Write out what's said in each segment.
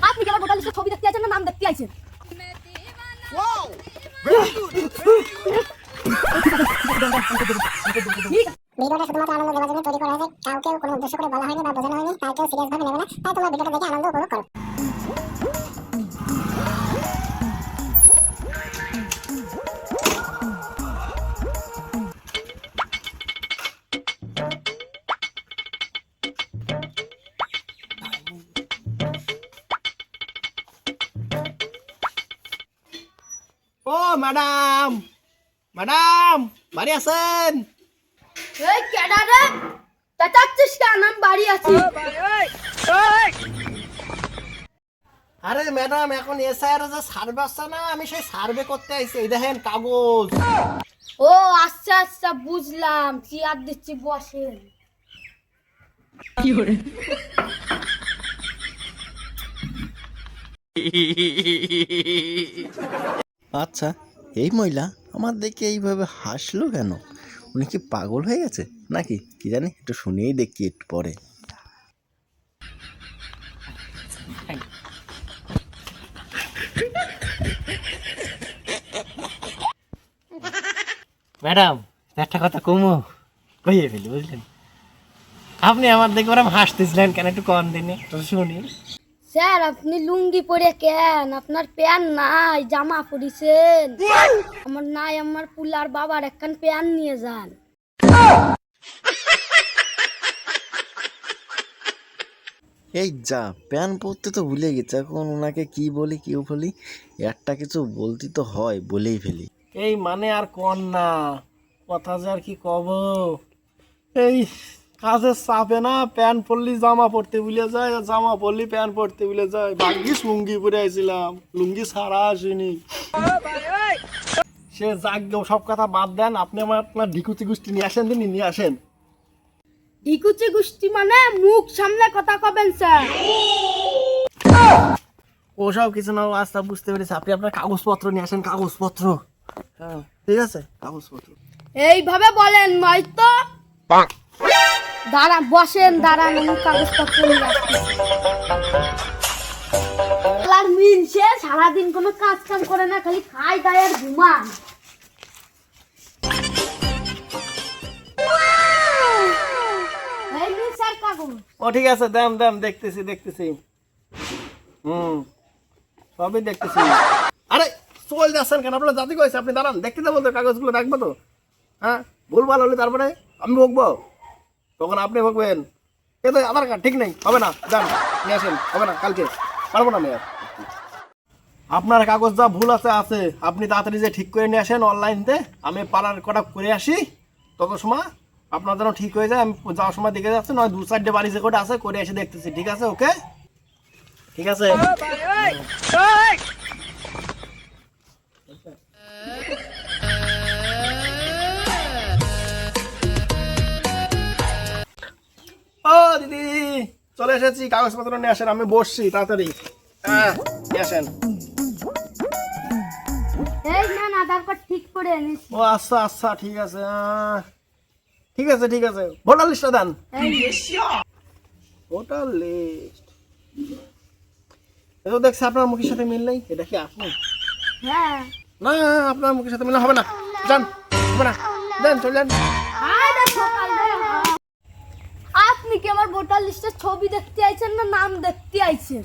আপনি কি আমার ভোটার লিস্টের ছবি দেখতে আইছেন না নাম দেখতে আইছেন? Wow! Very good! ভিডিওটা শুধুমাত্র আনন্দ দেওয়ার জন্য তৈরি করা হয়েছে, কাউকে কোনো উদ্দেশ্য করে বলা হয়নি বা বোঝানো হয়নি, তাই কেউ সিরিয়াস ভাবে নেবে না। তাই তোমরা ভিডিওটা দেখে আনন্দ উপভোগ করো। ও ম্যাডাম, ম্যাডাম বাড়ি আছেন? এই কেডা রে? চাচাচ্ছিস কেন? আমি বাড়ি আছি। আরে ম্যাডাম, এখন এসআইআর যে সার্ভে আসছে না, আমি সেই সার্ভে করতে আইছি। এই দেখেন কাগজ। ও আচ্ছা আচ্ছা বুঝলাম, চেয়ার দিচ্ছি বসেন। আচ্ছা, এই মহিলা আমার দেখে এইভাবে হাসলো কেন? উনি কি পাগল হয়ে গেছে নাকি কি জানি, একটু শুনেই দেখি একটু পরে। ম্যাডাম একটা কথা কমো কইয়ে ফেলি, বুঝলেন? আপনি আমার দেখে ওরম হাসতেছিলেন কেন, একটু কম দিনে শুনি। স্যার আপনি লুঙ্গি পরে কেন? আপনার প্যান্ট নাই, জামা পরিছেন? আমার নাই, আমার পুলার বাবার একখান প্যান্ট নিয়ে যান। এই যা, প্যান পরতে তো ভুলে গেছে, এখন ওনাকে কি বলি কি বলি, একটা কিছু বলতে তো হয়, বলেই ফেলি। এই মানে আর কন না, কথা যে আর কি কব। এই কাজের চাপে না, প্যান্ট পরলি জামা পরতে ভুলে যায়, আর জামা পরলি প্যান্ট পরতে ভুলে যায়। ভাগ্যিস লুঙ্গি পরে আইছিলাম, লুঙ্গি ছাড়া আসেনি। সে যাক গে, সব কথা বাদ দেন, আপনি আমার আপনার ঢিকুচি গুষ্টি নিয়ে আসেন, দিন নিয়ে আসেন। ঢিকুচি গুষ্টি মানে মুখ সামনে কথা কবেন স্যার। ওসব কিছু না, আস্তে বুঝতে পেরেছি। আপনি আপনার কাগজপত্র নিয়ে আসেন, কাগজপত্র। হ্যাঁ ঠিক আছে, কাগজপত্র। এইভাবে বলেন নয়তো দাঁড়ান, বসেন, দাঁড়ান, আমি কাগজপত্র নিয়ে আসছি। আর মিনছে সারাদিন কোনো কাজ কাম করে না, খালি খাই দায় আর ঘুমান। এই নিন স্যার কাগজ। ও ঠিক আছে, দেন দেন, দেখতেছি দেখতেছি। সবই দেখতেছি। আরে চল যাচ্ছেন কেন? আপনার জাতি কয়েছে, আপনি দাঁড়ান, দেখতে দেবো তো, কাগজগুলো রাখবো তো। হ্যাঁ, ভুলভাল হলে তারপরে আমি বকবো, তখন আপনি বকবেন। এ তো আধার কার্ড ঠিক নেই, হবে না, যান নিয়ে আসেন। হবে না, কালকে পারবো না আমি আর। আপনার কাগজ যা ভুল আছে আছে, আপনি তাড়াতাড়ি যে ঠিক করে নিয়ে আসেন অনলাইনতে। আমি পাড়ার কটা করে আসি, তত সময় আপনার যেন ঠিক হয়ে যায়। আমি যাওয়ার সময় দেখে যাচ্ছি, নয় 2-4টে বাড়ি যে কটা আছে করে এসে দেখতেছি। ঠিক আছে, ওকে, ঠিক আছে। ও দিদি, চলে এসেছি, কাগজপত্র নিয়ে আসেন। আমি বসছি, তাড়াতাড়ি নিয়ে আসেন। এই না না, আধার কার্ড ঠিক করে নিস। ও আচ্ছা আচ্ছা, ঠিক আছে, ঠিক আছে ঠিক আছে। ভোটার লিস্টটা দেন। ভোটার লিস্ট এটা দেখছি আপনার মুখের সাথে মিল নেই। এটা কি আপনি? হ্যাঁ। না, আপনার মুখের সাথে মিল হবে না, যান, হবে না, দেন, চলে যান। আরে সকালে আপনি কি আমার ভোটার লিস্টের ছবি দেখতে আইছেন না নাম দেখতে আইছেন?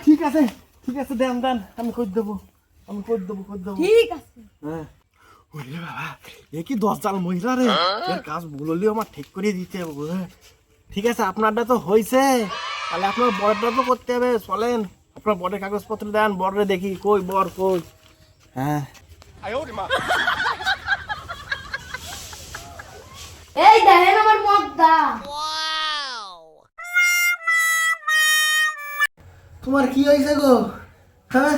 ঠিক আছে ঠিক আছে, দেন দেন, আমি করে দেবো, আমি করে দেবো, করে দেবো। ঠিক আছে। হ্যাঁ, ওরে বাবা, এ কি 10 জাল মহিলা রে, এর কাজ ভুল হলেও আমার ঠিক করে দিতে হবে। ঠিক আছে, আপনারটা তো হয়েছে, তাহলে আপনার বড়টা তো করতে হবে। চলেন, আপনার বড়ের কাগজপত্র দেন, বড়রে দেখি, কই বর কই। হ্যাঁ, এই দেখেন আমার মগদা। তোমার কি হয়েছে গো? হ্যাঁ,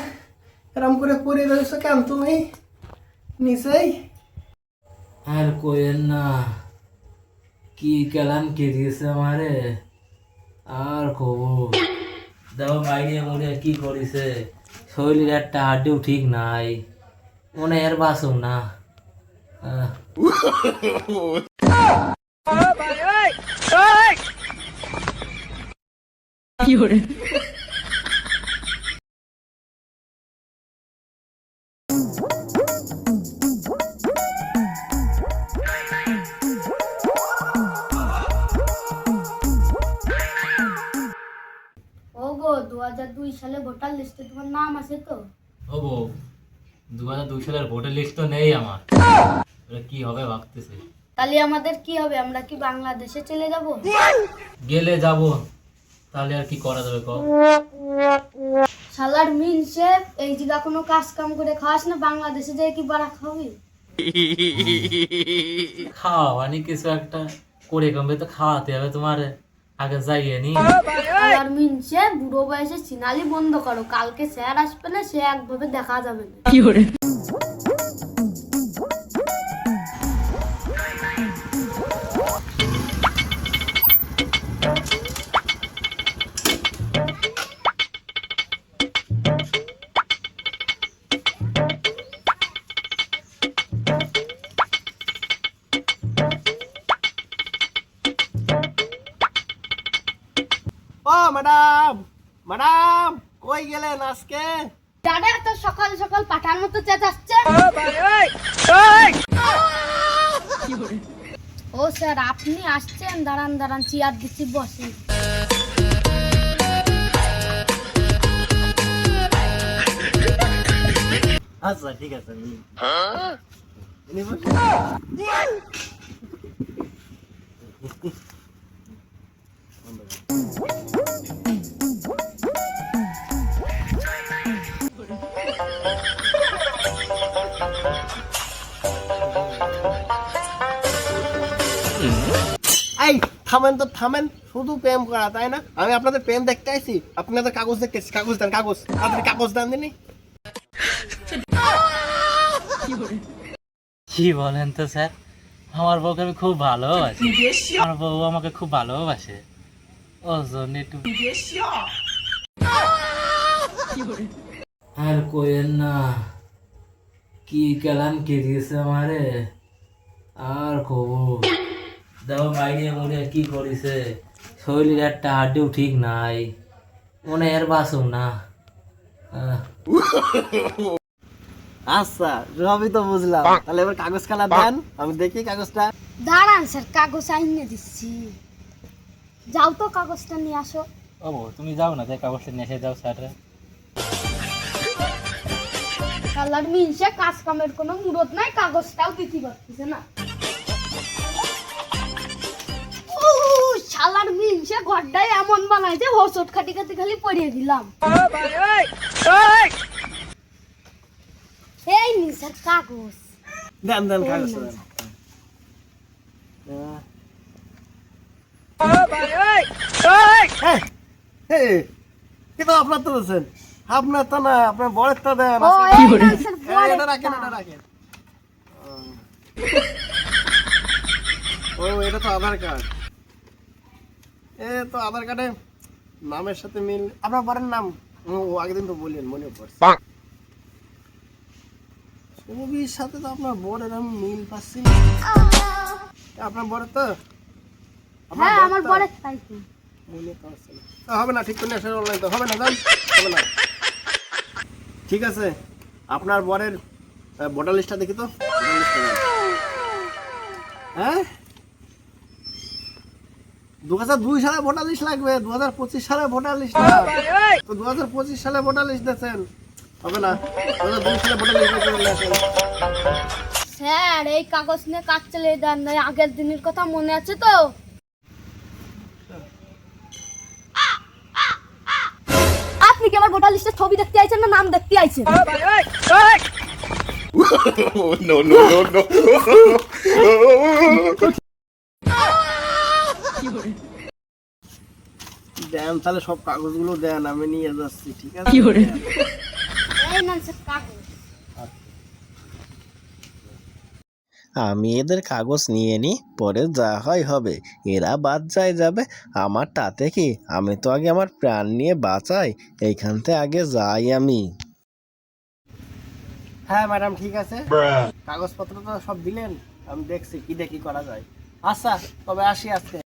এরম করে পড়ে রয়েছো কেন তুমি নিচেই? আর কোয়েন না, কি কেলাম কেটেছে আমারে, আর কব দেখো মাইনে মনে কি করেছে, শরীরের একটা হাড্ডিও ঠিক নাই, মনে এর বাসম না, আহ, ও গো 2002 সালে ভোটার লিস্টে তোমার নাম আছে তো? ও বউ, 2002 সালের ভোটার লিস্ট তো নেই আমার। এবার কি হবে ভাবতেছি। তাহলে আমাদের কি হবে? আমরা কি বাংলাদেশে চলে যাব? গেলে যাব, তাহলে আর কি করা যাবে কও? শালার মিনসে এই জায়গা কোনো কাজ কাম করে খাস না, বাংলাদেশে যেয়ে কি বাড়া খাবি? খাওয়ানি কিছু একটা করে কমবে তো খাওয়াতে হবে তোমার, আগে যাইয়ে নি। শালার মিনসে বুড়ো বয়সে সিনালি বন্ধ করো, কালকে স্যার আসবে না, সে একভাবে দেখা যাবে না। ও ম্যাডাম, ম্যাডাম কই গেলেন আজকে? দাদা এত সকাল সকাল পাঠার মতো চেঁচাচ্ছে। ও স্যার আপনি আসছেন, দাঁড়ান দাঁড়ান চেয়ার দিচ্ছি, বসেন। আচ্ছা ঠিক আছে। ইনি বসে। এই থামেন তো থামেন, শুধু প্রেম করা তাই না? আমি আপনাদের প্রেম দেখতে আইছি, আপনাদের কাগজ দেখতে আইছি। কাগজ দেন, কাগজ, আপনাদের কাগজ দেন দিনি। কি বলেন তো স্যার, আমার বউকে আমি খুব ভালোবাসি, আমার বউ আমাকে খুব ভালোবাসে, ও জন্য একটু। আর কোয়েন না, কি কেলাম কেটেছে আমারে, আর কব। দেখো মাইনে মনে কি করিছে, শরীরের একটা হাড্ডিও ঠিক নাই, মনে এর বাসুম না। আচ্ছা সবই তো বুঝলাম, তাহলে এবার কাগজ খানা দেন, আমি দেখি কাগজটা। দাঁড়ান স্যার, কাগজ আইনে দিচ্ছি। যাও তো কাগজটা নিয়ে আসো। ও বউ, তুমি যাও না, তাই কাগজটা নিয়ে এসে যাও স্যার। শালার মিনসে কাজ কামের কোনো মুরত নাই, কাগজটাও দিতে পারতেছে না। শালার মিনসে ঘরটাই এমন বানায় যে হোসট খাটি খাটি খালি পড়িয়ে দিলাম। এই নিন স্যার কাগজ। দেন দেন কাগজ দেন। কিন্তু আপনার তো বলছেন, আপনার তো না, আপনার বরের তো দেন। ও এই না স্যার, এটা রাখেন, এটা রাখেন। ও এটা তো আধার কার্ড। এ তো আধার কার্ডে নামের সাথে মিল। আপনার বরের নাম ও আগের দিন তো বললেন, মনে পড়ছে। ছবির সাথে তো আপনার বরের আমি মিল পাচ্ছি না। আপনার বরের তো হ্যাঁ আমার বরের তাই তো। মনে পড়ছে না। হবে না, ঠিক করে আসলে অনলাইন তো হবে না, জান হবে না। ঠিক আছে, আপনার বরের ভোটার লিস্টটা দেখি তো। ভোটার লিস্টটা দেন। হ্যাঁ 2002 সালে ভোটার লিস্ট লাগবে, 2025 সালে ভোটার লিস্ট না তো। 2025 সালে ভোটার লিস্ট দিয়েছেন, হবে না। 2002 সালে ভোটার লিস্ট করে আসেন। স্যার এই কাগজ নিয়ে কাজ চালিয়ে দেন, না আগের দিনের কথা মনে আছে তো? আপনি কি আমার ভোটার লিস্টের ছবি দেখতে আইছেন না নাম দেখতে আইছেন? No, no, no, no. দেন তাহলে সব কাগজগুলো দেন, আমি নিয়ে যাচ্ছি। ঠিক আছে, এই নেন স্যার কাগজ। আমি এদের কাগজ নিয়ে নিই, পরে যা হয় হবে। এরা বাদ যায় যাবে, আমার তাতে কি? আমি তো আগে আমার প্রাণ নিয়ে বাঁচাই, এইখান থেকে আগে যাই আমি। হ্যাঁ ম্যাডাম ঠিক আছে, কাগজপত্র তো সব দিলেন, আমি দেখছি কি দেখি করা যায়। আচ্ছা তবে আসি আজকে।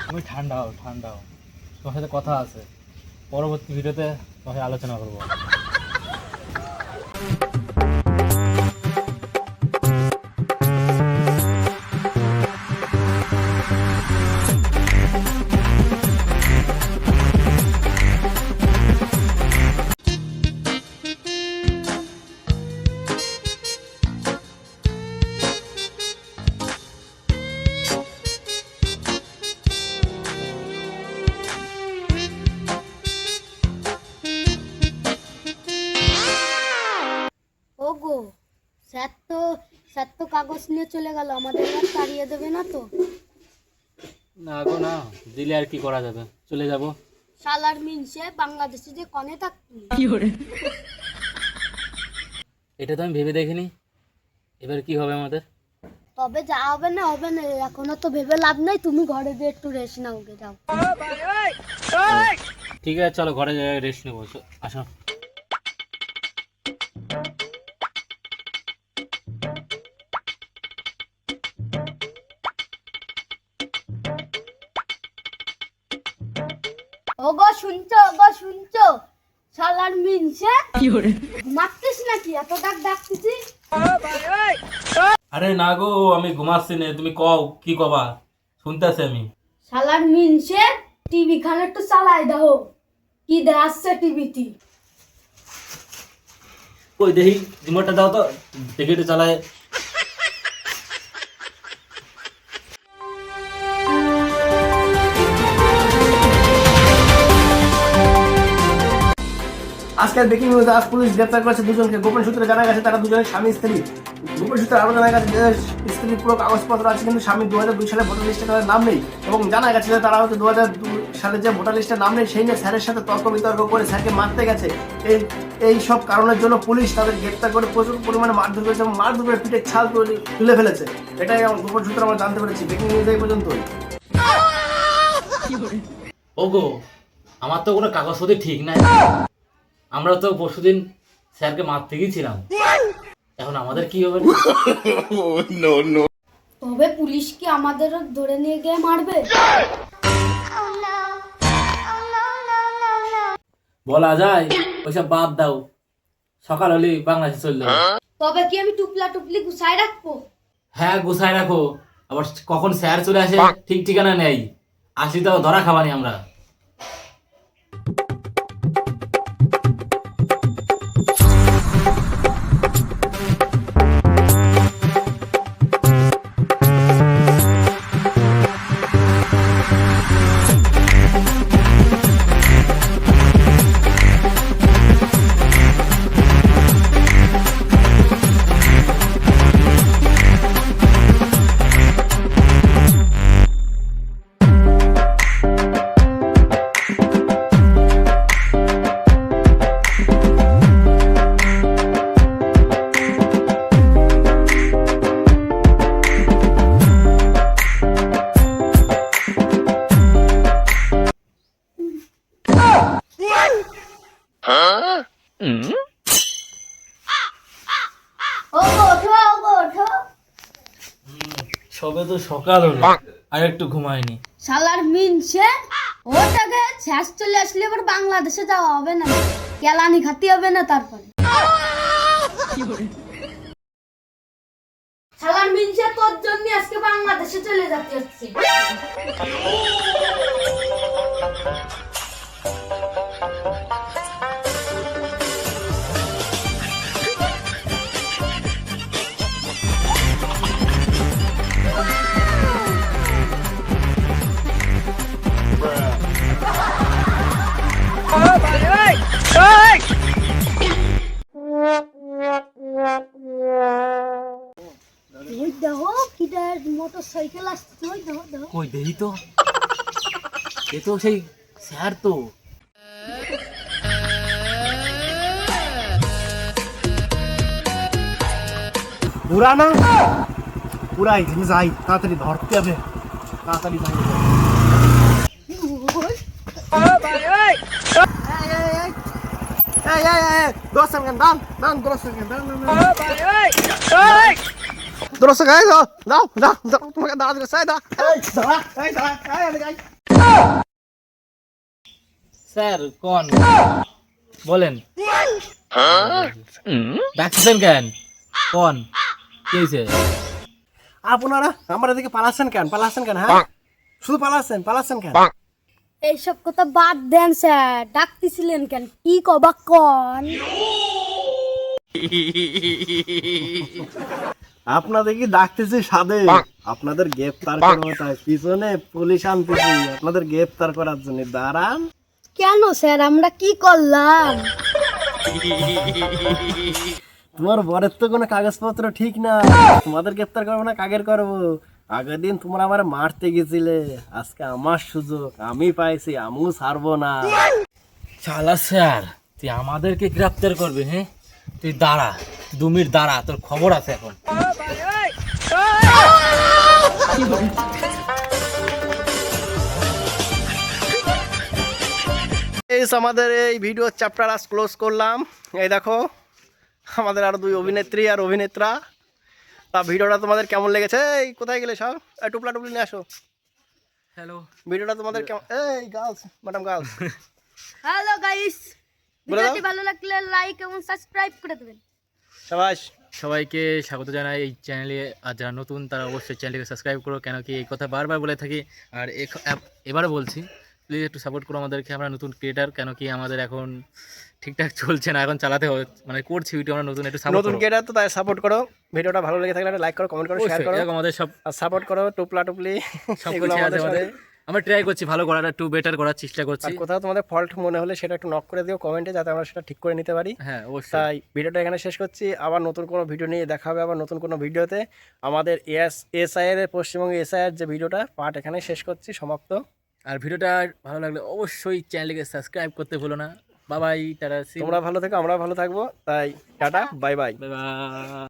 তুমি ঠান্ডা হও, ঠান্ডা হও, তোমার সাথে কথা আছে, পরবর্তী ভিডিওতে তোমার সাথে আলোচনা করবো। ওগো, স্যার তো কাগজ নিয়ে চলে গেল, আমাদের আর তাড়িয়ে দেবে না তো? না গো না, দিলে আর কি করা যাবে, চলে যাব। শালার মিনসে বাংলাদেশে যে কনে থাকবি। এটা তো আমি ভেবে দেখিনি, এবার কি হবে আমাদের? তবে যা হবে না হবে না, এখনো তো ভেবে লাভ নাই, তুমি ঘরে গিয়ে একটু রেস্ট নাও গে, যাও। ঠিক আছে চলো ঘরে যাই, রেস্ট নেবো, আসো। ওগো শুনছো, শালার মিনসে মারতিস নাকি, এত ডাকতেছি? আরে না গো, আমি ঘুমাচ্ছি না, তুমি কও কি কবা, শুনতেছি আমি। শালার মিনসে টিভি খান একটু চালাই দাও, কি দেখাচ্ছে টিভিতে? ওই দেখি রিমোটটা দাও তো, দেখি একটু চালায়। আজকের ব্রেকিং নিউজ, আজ পুলিশ গ্রেপ্তার করেছে দুজনকে। গোপন সূত্রে জানা গেছে তারা দুজনের স্বামী স্ত্রী। গোপন সূত্রে আরো জানা গেছে যে স্ত্রীর পুরো কাগজপত্র আছে, কিন্তু স্বামী 2002 সালে ভোটার লিস্টে তাদের নাম নেই। এবং জানা গেছে যে তারা হচ্ছে 2002 সালে যে ভোটার লিস্টে নাম নেই সেই নিয়ে স্যারের সাথে তর্ক বিতর্ক করে স্যারকে মারতে গেছে। এই সব কারণের জন্য পুলিশ তাদের গ্রেপ্তার করে প্রচুর পরিমাণে মারধর করেছে এবং মারধর করে পিঠের ছাল তুলে ফেলেছে। এটাই গোপন সূত্রে আমরা জানতে পেরেছি। ব্রেকিং নিউজ এই পর্যন্তই। ওগো, আমার তো কোনো কাগজপত্র ঠিক নাই, আমরা তো পরশুদিন স্যারকে মারতে গিয়েছিলাম, এখন আমাদের কি হবে? তবে পুলিশ কি আমাদের ধরে নিয়ে গিয়ে মারবে? বলা যায়, ওইসব বাদ দাও, সকাল হলে বাংলাদেশে চলে যাবো। তবে কি আমি টুপলি গুছাই রাখবো? হ্যাঁ গুছাই রাখো, আবার কখন স্যার চলে আসে ঠিক ঠিকানা নেই, আসি তো ধরা খাবানি আমরা। ওগো, ওঠো। সবে তো সকাল হলো, আর একটু ঘুমায়নি। শালার মিনসে ওটাকে শেষ চলে আসলে এবার বাংলাদেশে যাওয়া হবে না, কেলানি খাতি হবে না তারপরে। শালার মিনসে তোর জন্য আজকে বাংলাদেশে চলে যেতে হচ্ছে। ওই দেখো কিটা মোটরসাইকেল আসছে, ওই দেখো। কই দেখি তো, এ তো সেই স্যার তো। পুরা না পুরাই যাই, তাড়াতাড়ি ধরতে হবে, তাড়াতাড়ি যাই। দৌড়াচ্ছেন কেন? দাঁড়ান, দাঁড়ান, দৌড়াচ্ছেন কেন? দাঁড়ান, দাঁড়ান, দাঁড়ান। দৌড়াচ্ছেন কেন? দাও, দাও, দাও, দাও, তোমাকে দাঁড়াতে গেছে, এই দাঁড়া, এই দাঁড়া, এই দাঁড়া, এই এদিকে আয়। স্যার কোন বলেন, ডাকছেন কেন? কোন কি হয়েছে? আপনারা আমার এদিকে পালাচ্ছেন কেন? পালাচ্ছেন কেন? হ্যাঁ, শুধু পালাচ্ছেন কেন? এইসব কথা বাদ দেন স্যার, ডাকতেছিলেন কেন? কি কবা কন? আপনাদের কি ডাকতেছি সাদে? আপনাদের গ্রেফতার করবো, তাই পিছনে পুলিশ আনতেছি আপনাদের গ্রেফতার করার জন্য। দাঁড়ান। কেন স্যার, আমরা কি করলাম? তোমার বরের তো কোনো কাগজপত্র ঠিক না, তোমাদের গ্রেফতার করবো না কাগের করবো? আগের দিন তোমরা আমার মারতে গেছিলে, আজকে আমার সুযোগ, আমি পাইছি, আমিও ছাড়বো না। শালা স্যার, তুই আমাদেরকে গ্রেফতার করবি? হ্যাঁ, তুই দাঁড়া, 2 মিনিট দাঁড়া, তোর খবর আছে এখন। আমাদের এই ভিডিও চ্যাপ্টার আজ ক্লোজ করলাম। এই দেখো আমাদের আরো 2 অভিনেত্রী আর অভিনেতা। তা ভিডিওটা তোমাদের কেমন লেগেছে? এই কোথায় গেলে সব? টুপলা টুপলি নিয়ে আসো। হ্যালো, ভিডিওটা তোমাদের কেমন? এই girls, madam girls, hello guys, বলে দাও। ভিডিওটি ভালো লাগলে লাইক এবং সাবস্ক্রাইব করে দেবেন। সবাই সবাইকে স্বাগত জানাই এই চ্যানেলে। আর যারা নতুন তারা অবশ্যই চ্যানেলকে সাবস্ক্রাইব করো, কেন কি এই কথা বারবার বলে থাকি। আর এবারে বলছি, প্লিজ একটু সাপোর্ট করো আমাদেরকে, আমরা নতুন ক্রিয়েটার, কেন কি আমাদের এখন ঠিকঠাক চলছে না, এখন চালাতে হবে, মানে করছি ভিডিও আমরা নতুন, একটু সাপোর্ট নতুন করো। ক্রিয়েটার তো, তাই সাপোর্ট করো। ভিডিওটা ভালো লেগে থাকলে লাইক করো, কমেন্ট করো, শেয়ার অবশ্যই, করো, এরকম আমাদের সব আর সাপোর্ট করো। টুপলা টুপলি সব এগুলো কিছু আছে আমাদের আমাদের, সাথে। আমরা ট্রাই করছি ভালো করার, একটু বেটার করার চেষ্টা করছি। আর কোথাও তোমাদের ফল্ট মনে হলে সেটা একটু নক করে দিও কমেন্টে, যাতে আমরা সেটা ঠিক করে নিতে পারি। হ্যাঁ অবশ্যই। তাই ভিডিওটা এখানে শেষ করছি। আবার নতুন কোনো ভিডিও নিয়ে দেখা হবে, আবার নতুন কোনো ভিডিওতে। আমাদের এসআইআর পশ্চিমবঙ্গ এসআইআর যে ভিডিওটা পার্ট এখানে শেষ করছি, সমাপ্ত। আর ভিডিওটা ভালো লাগলে অবশ্যই চ্যানেলকে সাবস্ক্রাইব করতে ভুলো না। বাই বাই, টাটা, তোমরা ভালো থেকো, আমরা ভালো থাকবো। তাই tata, bye bye. Bye bye.